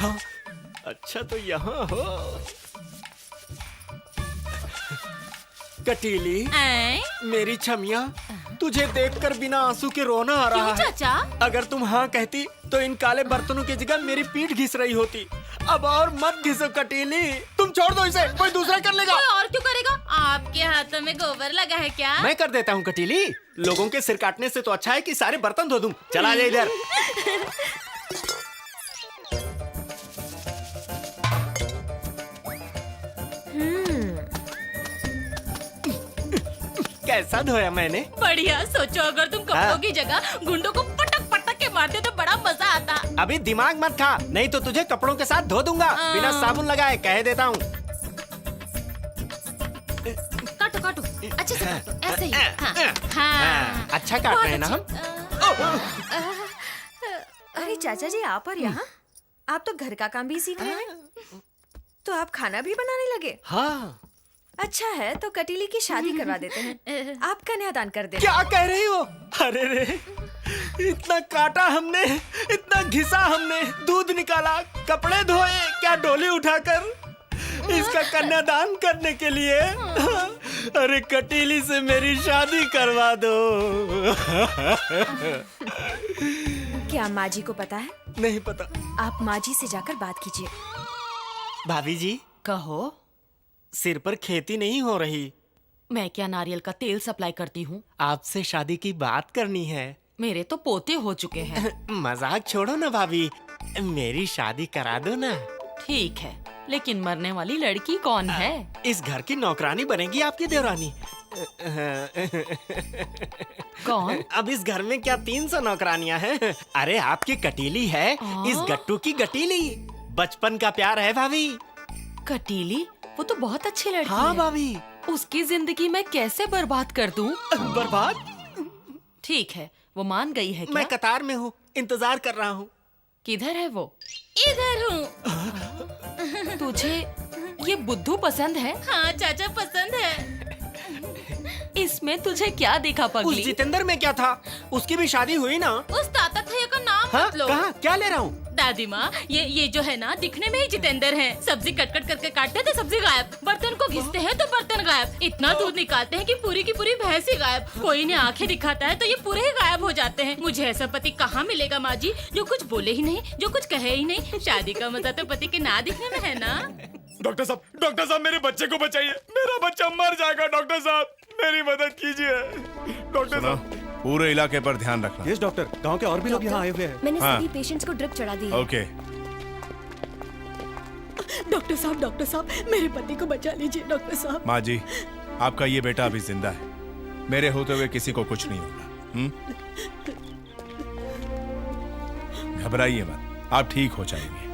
हाँ, अच्छा तो यहाँ हो। कटीली, मेरी छमिया, तुझे देखकर बिना आंसू के रोना आ रहा है। चाचा? अगर तुम हाँ कहती तो इन काले बर्तनों की जगह मेरी पीठ घिस रही होती। अब और मत घिसो कटीली, तुम छोड़ दो इसे, कोई दूसरा कर लेगा। कोई और क्यों करेगा? आपके हाथों में गोबर लगा है क्या? मैं कर देता हूँ कटीली। लोगों के सिर काटने से तो अच्छा है कि सारे बर्तन धो दूं। चला जा इधर। कैसा धोया मैंने? बढ़िया। सोचो अगर तुम कपड़ों की जगह गुंडों को पटक पटक के मारते तो बड़ा मजा आता। अभी दिमाग मत खा, नहीं तो तुझे कपड़ों के साथ धो दूंगा बिना साबुन लगाए, कह देता हूँ। काटो काटो, अच्छे से काटो, ऐसे ही। हाँ। अच्छा काट रहे हैं ना हम? अरे चाचा जी, आप और यहाँ? आप तो घर का काम भी सीख रहे हैं, तो आप खाना भी बनाने लगे? हाँ। अच्छा है, तो कटीली की शादी करवा देते हैं। आप कन्यादान कर देना। क्या कह रही हो? अरे रे, इतना काटा हमने, इतना घिसा हमने, दूध निकाला, कपड़े धोए, क्या डोली उठाकर, इसका कन्यादान करने के लिए? अरे कटीली से मेरी शादी करवा दो। क्या माँ जी को पता है? नहीं पता। आप माँ जी से जाकर बात कीजिए। भाभी जी, कहो। सिर पर खेती नहीं हो रही। मैं क्या नारियल का तेल सप्लाई करती हूँ? आपसे शादी की बात करनी है। मेरे तो पोते हो चुके हैं। मजाक छोड़ो ना भाभी, मेरी शादी करा दो ना। ठीक है, लेकिन मरने वाली लड़की कौन है? इस घर की नौकरानी बनेगी आपकी देवरानी। कौन? अब इस घर में क्या 300 नौकरानियां हैं? अरे आपकी कटीली है, इस गट्टू की गटीली। बचपन का प्यार है भाभी। कटीली? वो तो बहुत अच्छी लड़की हाँ है। भाभी। उसकी जिंदगी मैं कैसे बर्बाद कर दूं? बर्बाद? ठीक है, वो मान गई है क्या? मैं कतार में हूँ, इंतजार कर रहा हूँ। किधर है वो? इधर हूँ। तुझे ये बुद्धू पसंद है? हाँ चाचा, पसंद है। इसमें तुझे क्या दिखा उस पगली? जितेंद्र में क्या था? उसकी भी शादी हुई ना? उस ताता भैया का नाम हाँ? मत लो। कहाँ? क्या ले रहा हूँ? दादी माँ, ये जो है ना, दिखने में ही जितेंद्र है। सब्जी कट कट करके काटते थे, सब्जी गायब। बर्तन को घिसते हैं तो बर्तन गायब। इतना दूध निकालते हैं कि पूरी की पूरी भैंस ही गायब। कोई इन्हें आंखें दिखाता है तो ये पूरे ही गायब हो जाते हैं। मुझे ऐसा पति कहाँ मिलेगा माँ जी, जो कुछ बोले ही नहीं, जो कुछ कहे ही नहीं। शादी का मजा तो पति के ना दिखने में है ना। डॉक्टर साहब, मेरे बच्चे को बचाइए। मेरा बच्चा मर जाएगा। डॉक्टर साहब, मेरी मदद कीजिए। डॉक्टर साहब, पूरे इलाके पर ध्यान रखना। यस डॉक्टर, गांव के और भी लोग यहाँ आए हुए हैं। मैंने हाँ। सभी पेशेंट्स को ड्रिप चढ़ा दी है। ओके। डॉक्टर साहब, मेरे पति को बचा लीजिए डॉक्टर साहब। माँ जी, आपका ये बेटा अभी जिंदा है। मेरे होते हुए किसी को कुछ नहीं होगा। घबराइए मत, आप ठीक हो जाएंगे।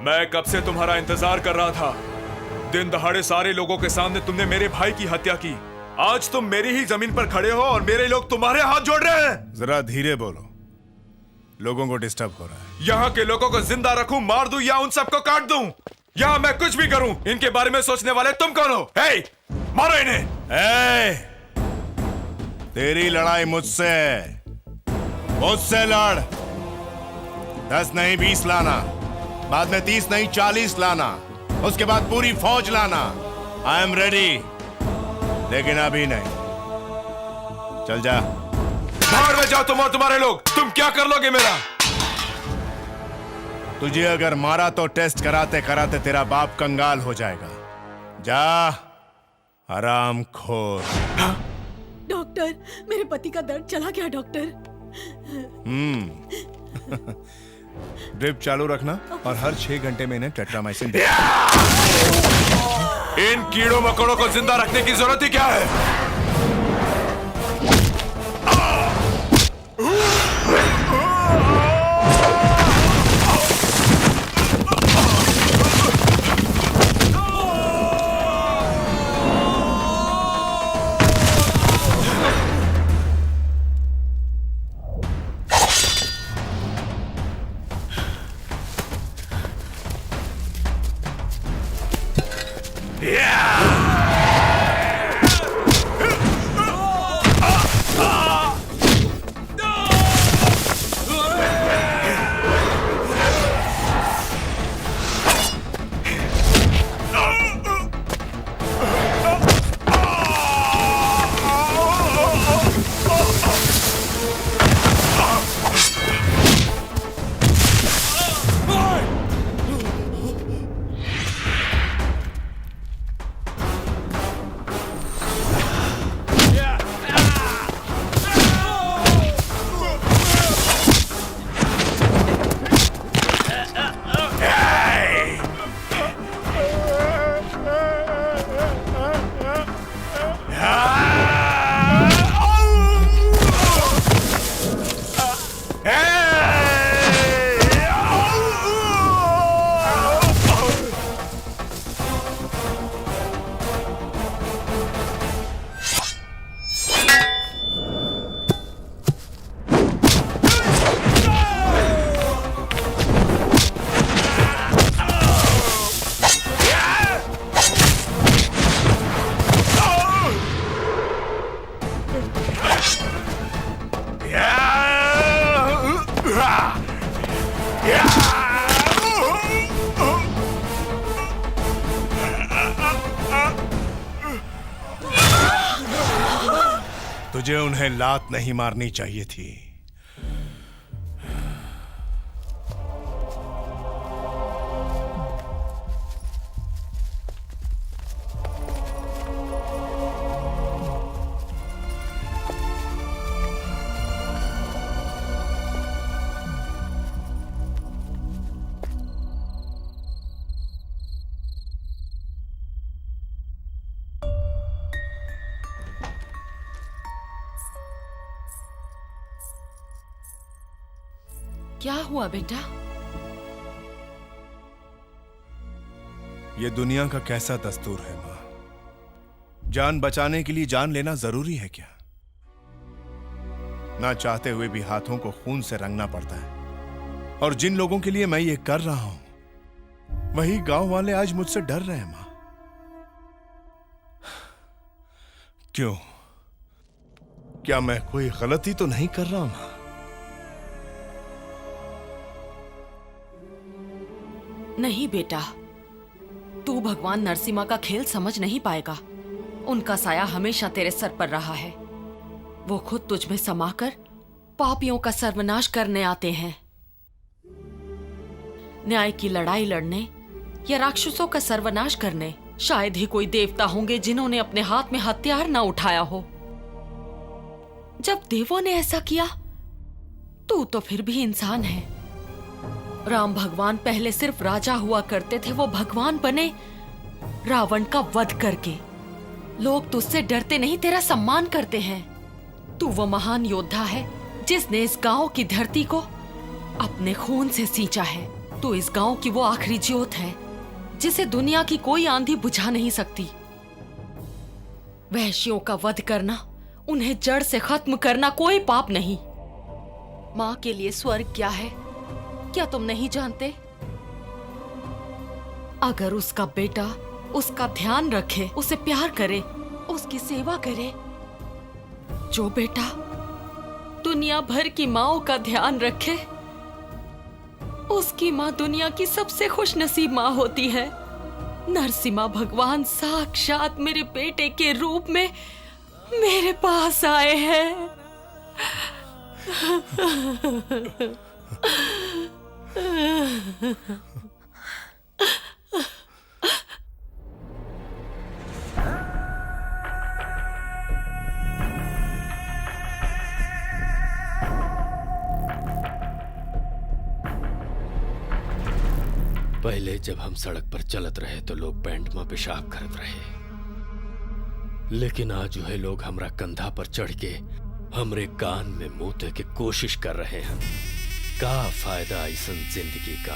मैं कब से तुम्हारा इंतजार कर रहा था। दिन दहाड़े सारे लोगों के सामने तुमने मेरे भाई की हत्या की। आज तुम मेरी ही जमीन पर खड़े हो और मेरे लोग तुम्हारे हाथ जोड़ रहे हैं। जरा धीरे बोलो, लोगों को डिस्टर्ब हो रहा है। यहाँ के लोगों को जिंदा रखूं, मार दूं या उन सबको काट दूं, यहाँ मैं कुछ भी करूं, इनके बारे में सोचने वाले तुम कौन हो? हे, मारो इन्हें। तेरी लड़ाई मुझसे लड़। 10 नहीं 20 लाना, बाद में 30 नहीं 40 लाना, उसके बाद पूरी फौज लाना। आई एम रेडी, लेकिन अभी नहीं। चल जा। बाहर में जाओ तुम और तुम्हारे लोग। तुम क्या कर लोगे मेरा? तुझे अगर मारा तो टेस्ट कराते कराते तेरा बाप कंगाल हो जाएगा। जा, हराम खोर। डॉक्टर, मेरे पति का दर्द चला गया डॉक्टर। ड्रिप चालू रखना और हर 6 घंटे में इन्हें टेट्रामाइसिन दे। इन कीड़ों मकोड़ों को जिंदा रखने की जरूरत ही क्या है? तुझे उन्हें लात नहीं मारनी चाहिए थी। क्या हुआ बेटा? ये दुनिया का कैसा दस्तूर है मां? जान बचाने के लिए जान लेना जरूरी है क्या? ना चाहते हुए भी हाथों को खून से रंगना पड़ता है। और जिन लोगों के लिए मैं ये कर रहा हूं, वही गांव वाले आज मुझसे डर रहे हैं मां। क्यों? क्या मैं कोई गलती तो नहीं कर रहा मां? नहीं बेटा, तू भगवान नरसिम्हा का खेल समझ नहीं पाएगा। उनका साया हमेशा तेरे सर पर रहा है। वो खुद तुझ में समाकर पापियों का सर्वनाश करने आते हैं। न्याय की लड़ाई लड़ने या राक्षसों का सर्वनाश करने शायद ही कोई देवता होंगे जिन्होंने अपने हाथ में हथियार ना उठाया हो। जब देवों ने ऐसा किया, तू तो फिर भी इंसान है। राम भगवान पहले सिर्फ राजा हुआ करते थे, वो भगवान बने रावण का वध करके। लोग तुझसे डरते नहीं, तेरा सम्मान करते हैं। तू वो महान योद्धा है जिसने इस गांव की धरती को अपने खून से सींचा है। तू इस गांव की वो आखिरी ज्योत है जिसे दुनिया की कोई आंधी बुझा नहीं सकती। वहशियों का वध करना, उन्हें जड़ से खत्म करना कोई पाप नहीं। मां के लिए स्वर्ग क्या है, क्या तुम नहीं जानते? अगर उसका बेटा उसका ध्यान रखे, उसे प्यार करे, उसकी सेवा करे। जो बेटा दुनिया भर की माँओं का ध्यान रखे, उसकी माँ दुनिया की सबसे खुशनसीब माँ होती है। नरसिम्हा भगवान साक्षात मेरे बेटे के रूप में मेरे पास आए हैं। पहले जब हम सड़क पर चलत रहे तो लोग पैंट में पेशाब करत रहे, लेकिन आज जो है लोग हमरा कंधा पर चढ़ के हमरे कान में मुंह के कोशिश कर रहे हैं। का फायदा ऐसन जिंदगी का?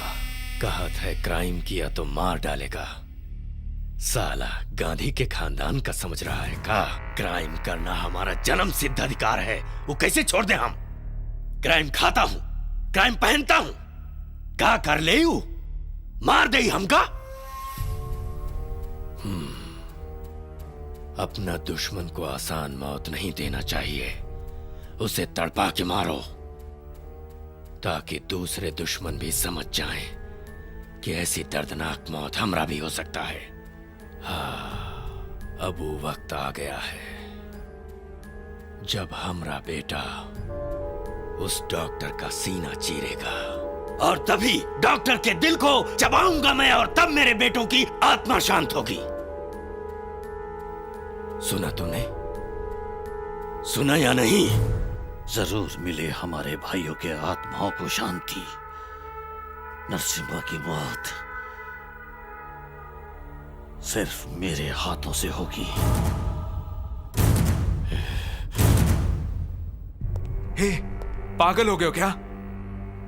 कहत है क्राइम किया तो मार डालेगा। साला गांधी के खानदान का समझ रहा है का? क्राइम करना हमारा जन्म सिद्ध अधिकार है, वो कैसे छोड़ दे हम? क्राइम खाता हूं, क्राइम पहनता हूं, का कर ले यू? मार दे हमका? अपना दुश्मन को आसान मौत नहीं देना चाहिए, उसे तड़पा के मारो ताकि दूसरे दुश्मन भी समझ जाएं कि ऐसी दर्दनाक मौत हमरा भी हो सकता है। हाँ, अब वो वक्त आ गया है जब हमरा बेटा उस डॉक्टर का सीना चीरेगा, और तभी डॉक्टर के दिल को चबाऊंगा मैं, और तब मेरे बेटों की आत्मा शांत होगी। सुना तूने? सुना या नहीं? जरूर मिले हमारे भाइयों के आत्माओं को शांति। नरसिम्हा की मौत सिर्फ मेरे हाथों से होगी। हे, पागल हो गए हो क्या?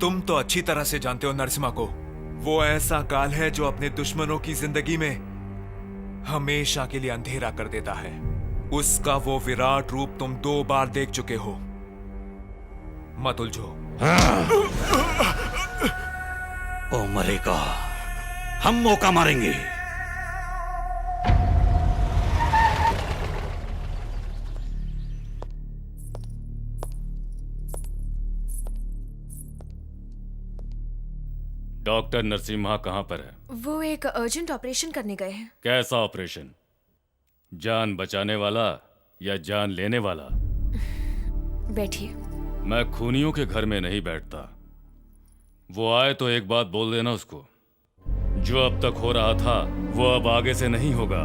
तुम तो अच्छी तरह से जानते हो नरसिम्हा को। वो ऐसा काल है जो अपने दुश्मनों की जिंदगी में हमेशा के लिए अंधेरा कर देता है। उसका वो विराट रूप तुम 2 बार देख चुके हो। मत उलझो। वो मरेगा, हम मौका मारेंगे। डॉक्टर नरसिम्हा कहाँ पर है? वो एक अर्जेंट ऑपरेशन करने गए हैं। कैसा ऑपरेशन? जान बचाने वाला या जान लेने वाला? बैठिए। मैं खूनियों के घर में नहीं बैठता। वो आए तो एक बात बोल देना उसको, जो अब तक हो रहा था वो अब आगे से नहीं होगा।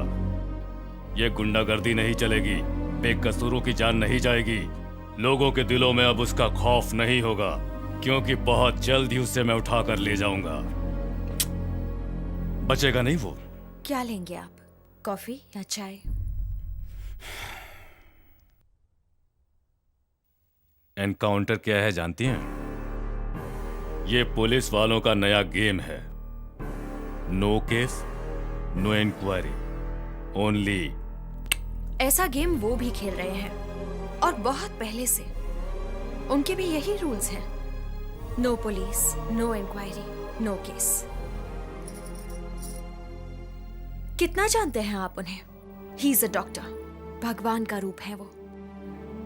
ये गुंडागर्दी नहीं चलेगी, बेकसूरों की जान नहीं जाएगी। लोगों के दिलों में अब उसका खौफ नहीं होगा, क्योंकि बहुत जल्द ही उससे मैं उठा कर ले जाऊंगा। बचेगा नहीं वो। क्या लेंगे आप, कॉफी या चाय? एनकाउंटर क्या है जानती हैं? ये पुलिस वालों का नया गेम है। No case, no inquiry, only. ऐसा गेम वो भी खेल रहे हैं, और बहुत पहले से। उनके भी यही रूल्स हैं। No police, no inquiry, no case. कितना जानते हैं आप उन्हें? ही इज अ डॉक्टर, भगवान का रूप है वो।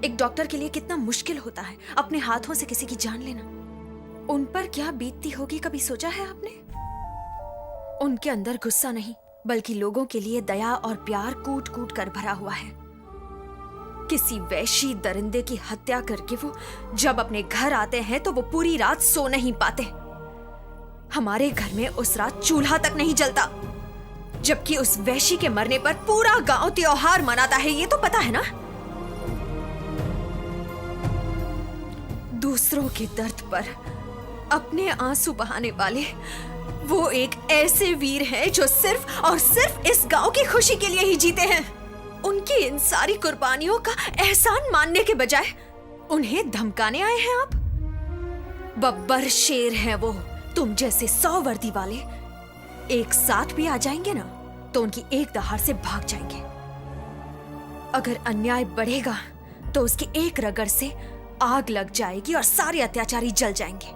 एक डॉक्टर के लिए कितना मुश्किल होता है अपने हाथों से किसी की जान लेना। उन पर क्या बीतती होगी, कभी सोचा है आपने? उनके अंदर गुस्सा नहीं, बल्कि लोगों के लिए दया और प्यार कूट कूट कर भरा हुआ है। किसी वैशी दरिंदे की हत्या करके वो जब अपने घर आते हैं तो वो पूरी रात सो नहीं पाते। हमारे घर में उस रात चूल्हा तक नहीं जलता, जबकि उस वैशी के मरने पर पूरा गांव त्योहार मनाता है। ये तो पता है ना? दूसरों के दर्द पर अपने आंसू बहाने वाले वो एक ऐसे वीर हैं जो सिर्फ और सिर्फ इस गांव की खुशी के लिए ही जीते हैं। उनकी इन सारी कुर्बानियों का एहसान मानने के बजाय उन्हें धमकाने आए हैं आप। बब्बर शेर हैं वो। तुम जैसे 100 वर्दी वाले एक साथ भी आ जाएंगे ना तो उनकी एक दहाड़ से भाग जाएंगे। अगर अन्याय बढ़ेगा तो उसकी एक रगड़ से आग लग जाएगी और सारे अत्याचारी जल जाएंगे।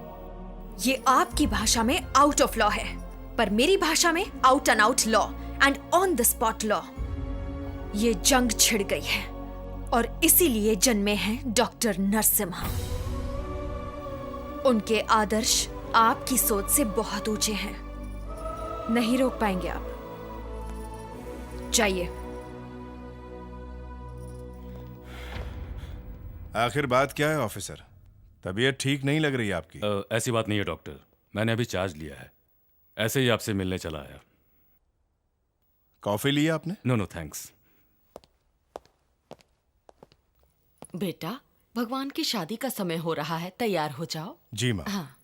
ये आपकी भाषा में आउट ऑफ लॉ है, पर मेरी भाषा में out and out law and on the spot law. ये जंग छिड़ गई है और इसीलिए जन्मे हैं डॉक्टर नरसिम्हा। उनके आदर्श आपकी सोच से बहुत ऊंचे हैं। नहीं रोक पाएंगे आप। जाइए। आखिर बात क्या है ऑफिसर? तबीयत ठीक नहीं लग रही आपकी। ऐसी बात नहीं है डॉक्टर, मैंने अभी चार्ज लिया है, ऐसे ही आपसे मिलने चला आया। कॉफी लिया आपने? No no thanks. बेटा, भगवान की शादी का समय हो रहा है, तैयार हो जाओ। जी माँ। हाँ।